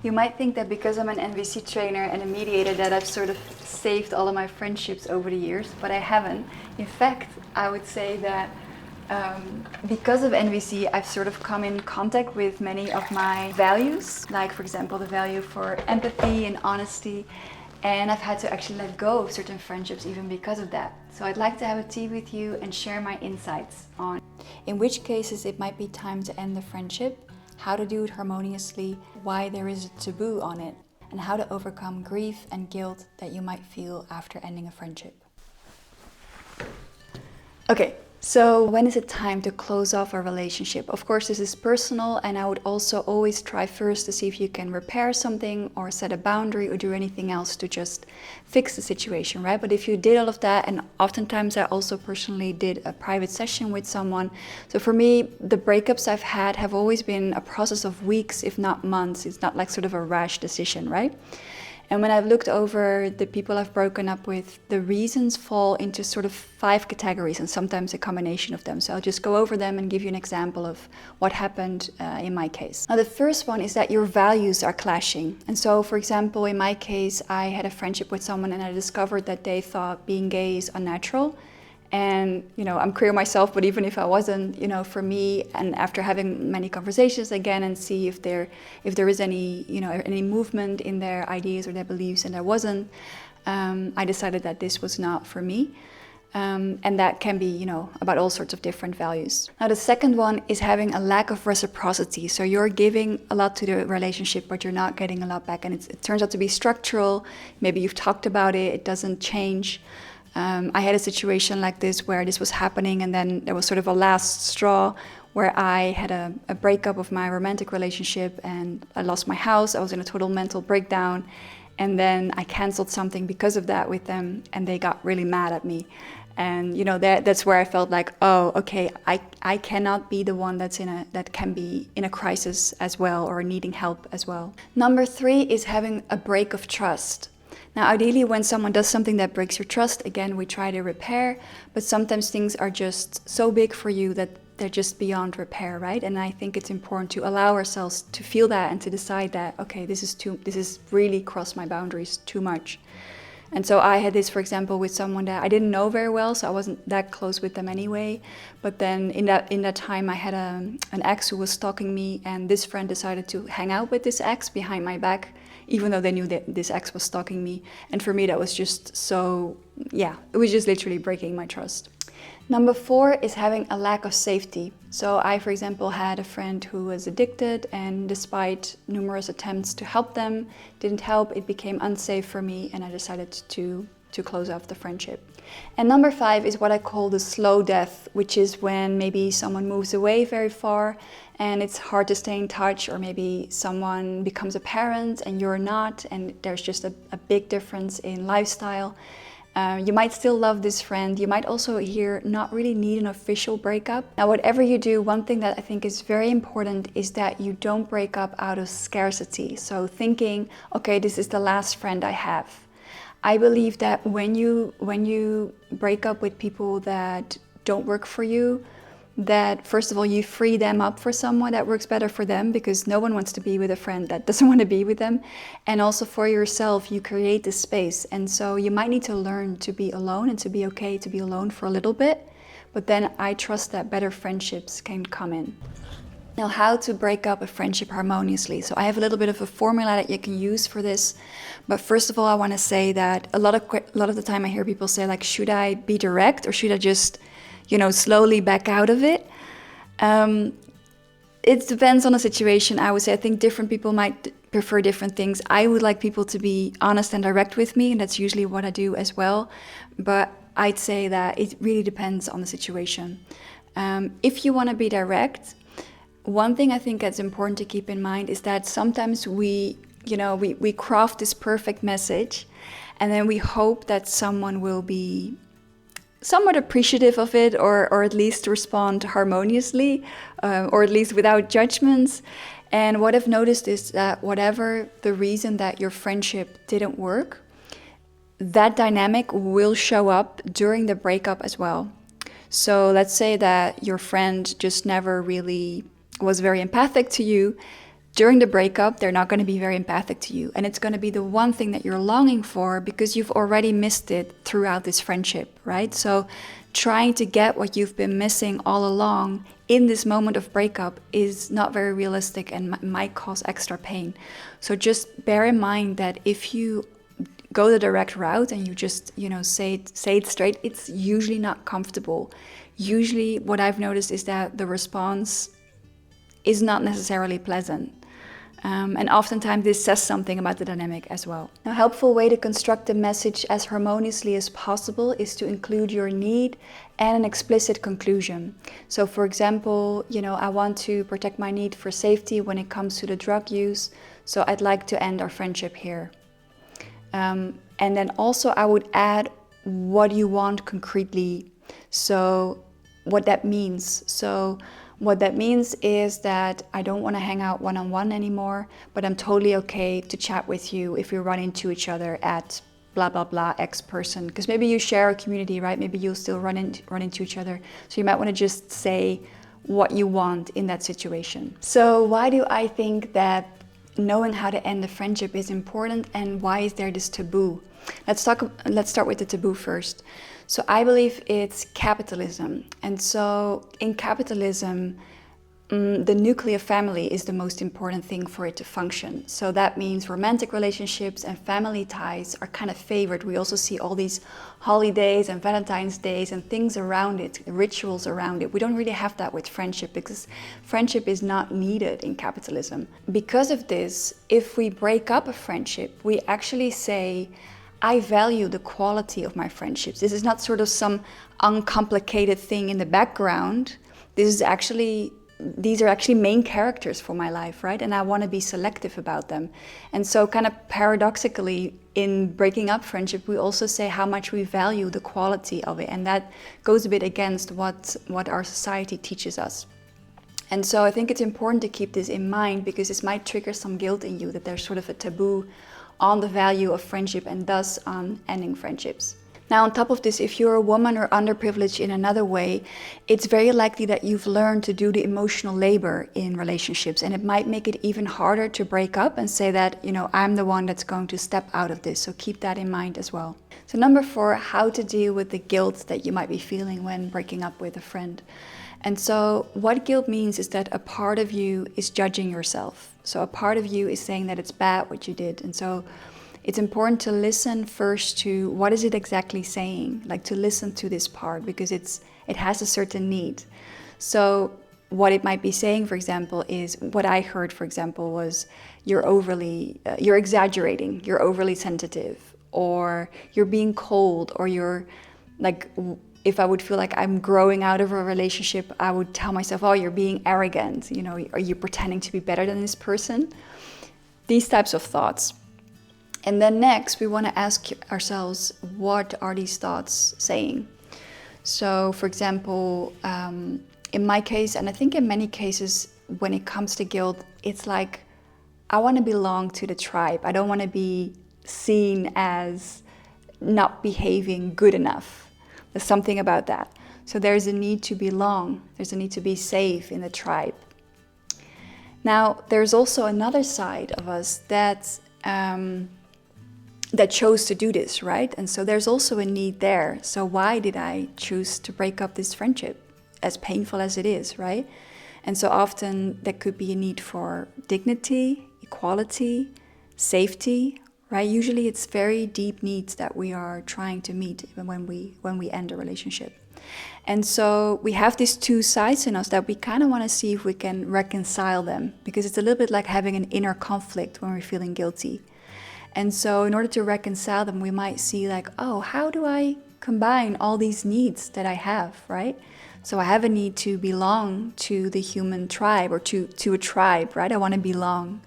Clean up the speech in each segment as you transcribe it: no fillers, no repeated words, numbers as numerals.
You might think that because I'm an NVC trainer and a mediator that I've sort of saved all of my friendships over the years, but I haven't. In fact, I would say that because of NVC, I've sort of come in contact with many of my values, like for example, the value for empathy and honesty, and I've had to actually let go of certain friendships even because of that. So I'd like to have a tea with you and share my insights on in which cases it might be time to end the friendship, how to do it harmoniously, why there is a taboo on it, and how to overcome grief and guilt that you might feel after ending a friendship. Okay, so when is it time to close off a relationship? Of course, this is personal, and I would also always try first to see if you can repair something or set a boundary or do anything else to just fix the situation, right? But if you did all of that, and oftentimes I also personally did a private session with someone. So for me, the breakups I've had have always been a process of weeks, if not months. It's not like sort of a rash decision, right? And when I've looked over the people I've broken up with, the reasons fall into sort of 5 categories and sometimes a combination of them. So I'll just go over them and give you an example of what happened in my case. Now, the first one is that your values are clashing. And so, for example, in my case, I had a friendship with someone and I discovered that they thought being gay is unnatural. And, I'm queer myself, but even if I wasn't, for me, and after having many conversations again and see if there is any, any movement in their ideas or their beliefs, and there wasn't, I decided that this was not for me. And that can be, about all sorts of different values. Now, the second one is having a lack of reciprocity. So you're giving a lot to the relationship, but you're not getting a lot back. And it turns out to be structural. Maybe you've talked about it, it doesn't change. I had a situation like this where this was happening, and then there was sort of a last straw where I had a breakup of my romantic relationship and I lost my house. I was in a total mental breakdown, and then I canceled something because of that with them, and they got really mad at me. And that's where I felt like, oh, okay, I cannot be the one that can be in a crisis as well, or needing help as well. Number 3 is having a break of trust. Now, ideally, when someone does something that breaks your trust, again, we try to repair, but sometimes things are just so big for you that they're just beyond repair, right? And I think it's important to allow ourselves to feel that and to decide that, okay, this is really crossed my boundaries too much. And so I had this, for example, with someone that I didn't know very well, so I wasn't that close with them anyway. But then in that time, I had an ex who was stalking me, and this friend decided to hang out with this ex behind my back, even though they knew that this ex was stalking me. And for me, that was just so, it was just literally breaking my trust. Number 4 is having a lack of safety. So I, for example, had a friend who was addicted, and despite numerous attempts to help them, didn't help. It became unsafe for me, and I decided to close off the friendship. And number 5 is what I call the slow death, which is when maybe someone moves away very far and it's hard to stay in touch, or maybe someone becomes a parent and you're not, and there's just a big difference in lifestyle. You might still love this friend. You might also here not really need an official breakup. Now, whatever you do, one thing that I think is very important is that you don't break up out of scarcity. So thinking, okay, this is the last friend I have. I believe that when you break up with people that don't work for you, that first of all, you free them up for someone that works better for them, because no one wants to be with a friend that doesn't want to be with them. And also for yourself, you create this space. And so you might need to learn to be alone and to be okay to be alone for a little bit. But then I trust that better friendships can come in. Now, how to break up a friendship harmoniously. So I have a little bit of a formula that you can use for this. But first of all, I want to say that a lot of the time I hear people say, like, should I be direct or should I just slowly back out of it? It depends on the situation. I would say I think different people might prefer different things. I would like people to be honest and direct with me, and that's usually what I do as well. But I'd say that it really depends on the situation. If you want to be direct, one thing I think that's important to keep in mind is that sometimes we craft this perfect message, and then we hope that someone will be somewhat appreciative of it, or at least respond harmoniously, or at least without judgments. And what I've noticed is that whatever the reason that your friendship didn't work, that dynamic will show up during the breakup as well. So let's say that your friend just never really was very empathic to you. during the breakup, they're not going to be very empathic to you. And it's going to be the one thing that you're longing for because you've already missed it throughout this friendship, right? So trying to get what you've been missing all along in this moment of breakup is not very realistic and might cause extra pain. So just bear in mind that if you go the direct route and you just, say it straight, it's usually not comfortable. Usually what I've noticed is that the response is not necessarily pleasant. And oftentimes this says something about the dynamic as well. A helpful way to construct a message as harmoniously as possible is to include your need and an explicit conclusion. So for example, I want to protect my need for safety when it comes to the drug use, so I'd like to end our friendship here. And then also I would add what you want concretely, so what that means. So what that means is that I don't want to hang out one-on-one anymore, but I'm totally okay to chat with you if we run into each other at blah, blah, blah, X person. Because maybe you share a community, right? Maybe you'll still run into each other. So you might want to just say what you want in that situation. So why do I think that knowing how to end a friendship is important, and why is there this taboo? Let's start with the taboo first. So I believe it's capitalism. And so in capitalism, the nuclear family is the most important thing for it to function. So that means romantic relationships and family ties are kind of favored. We also see all these holidays and Valentine's Days and things around it, rituals around it. We don't really have that with friendship because friendship is not needed in capitalism. Because of this, if we break up a friendship, we actually say, I value the quality of my friendships. This is not sort of some uncomplicated thing in the background. These are actually main characters for my life, right? And I want to be selective about them. And so kind of paradoxically, in breaking up friendship, we also say how much we value the quality of it. And that goes a bit against what our society teaches us. And so I think it's important to keep this in mind, because this might trigger some guilt in you that there's sort of a taboo on the value of friendship and thus on ending friendships. Now, on top of this, if you're a woman or underprivileged in another way, it's very likely that you've learned to do the emotional labor in relationships, and it might make it even harder to break up and say that, I'm the one that's going to step out of this. So keep that in mind as well. So number 4, how to deal with the guilt that you might be feeling when breaking up with a friend. And so what guilt means is that a part of you is judging yourself. So a part of you is saying that it's bad what you did. And so it's important to listen first to what is it exactly saying, like to listen to this part, because it has a certain need. So what it might be saying, for example, is what I heard, for example, was you're exaggerating, you're overly sensitive, or you're being cold, or you're like, if I would feel like I'm growing out of a relationship, I would tell myself, oh, you're being arrogant, are you pretending to be better than this person? These types of thoughts. And then next, we want to ask ourselves, what are these thoughts saying? So, for example, in my case, and I think in many cases, when it comes to guilt, it's like, I want to belong to the tribe. I don't want to be seen as not behaving good enough. There's something about that. So there's a need to belong. There's a need to be safe in the tribe. Now, there's also another side of us that chose to do this, right? And so there's also a need there. So why did I choose to break up this friendship, as painful as it is, right? And so often there could be a need for dignity, equality, safety, right? Usually it's very deep needs that we are trying to meet even when we end a relationship. And so we have these two sides in us that we kind of want to see if we can reconcile them, because it's a little bit like having an inner conflict when we're feeling guilty. And so in order to reconcile them, we might see like, oh, how do I combine all these needs that I have, right? So I have a need to belong to the human tribe, or to a tribe, right? I want to belong.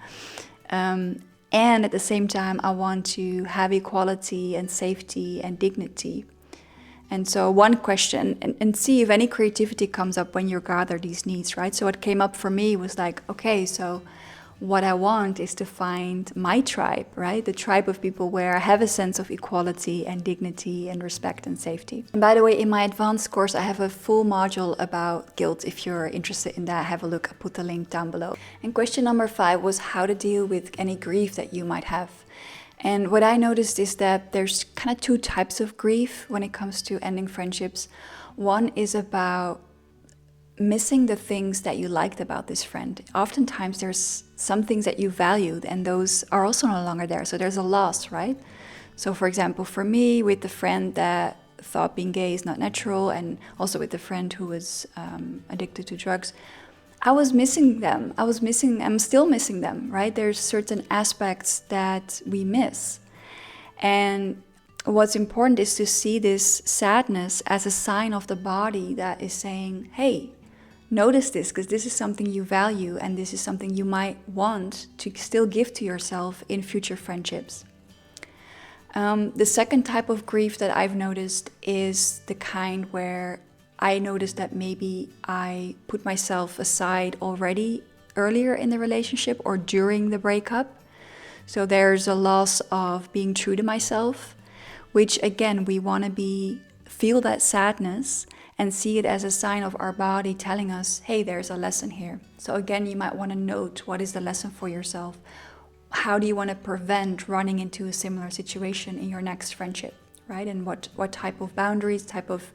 And at the same time, I want to have equality and safety and dignity. And so one question, and see if any creativity comes up when you gather these needs, right? So what came up for me was like, okay, so what I want is to find my tribe, right? The tribe of people where I have a sense of equality and dignity and respect and safety. And by the way, in my advanced course, I have a full module about guilt. If you're interested in that, have a look. I put the link down below. And question number 5 was how to deal with any grief that you might have. And what I noticed is that there's kind of 2 types of grief when it comes to ending friendships. One is about missing the things that you liked about this friend. Oftentimes there's some things that you valued and those are also no longer there. So there's a loss, right? So for example, for me, with the friend that thought being gay is not natural, and also with the friend who was addicted to drugs, I was missing them. I'm still missing them, right? There's certain aspects that we miss. And what's important is to see this sadness as a sign of the body that is saying, hey, notice this, because this is something you value and this is something you might want to still give to yourself in future friendships. The second type of grief that I've noticed is the kind where I noticed that maybe I put myself aside already earlier in the relationship or during the breakup. So there's a loss of being true to myself, which again, we want to feel that sadness and see it as a sign of our body telling us, hey, there's a lesson here. So again, you might want to note, what is the lesson for yourself? How do you want to prevent running into a similar situation in your next friendship, right? And what type of boundaries, type of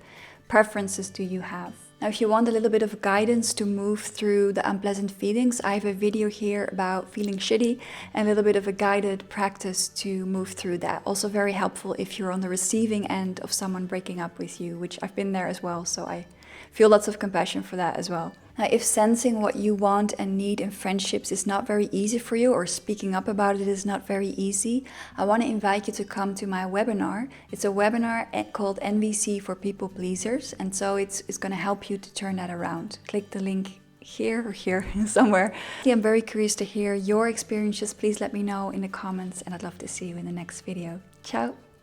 preferences do you have? Now, if you want a little bit of guidance to move through the unpleasant feelings, I have a video here about feeling shitty and a little bit of a guided practice to move through that. Also very helpful if you're on the receiving end of someone breaking up with you, which I've been there as well, so I feel lots of compassion for that as well. Now, if sensing what you want and need in friendships is not very easy for you, or speaking up about it is not very easy, I want to invite you to come to my webinar. It's a webinar called NVC for People Pleasers, and so it's going to help you to turn that around. Click the link here or here somewhere. I'm very curious to hear your experiences. Please let me know in the comments, and I'd love to see you in the next video. Ciao!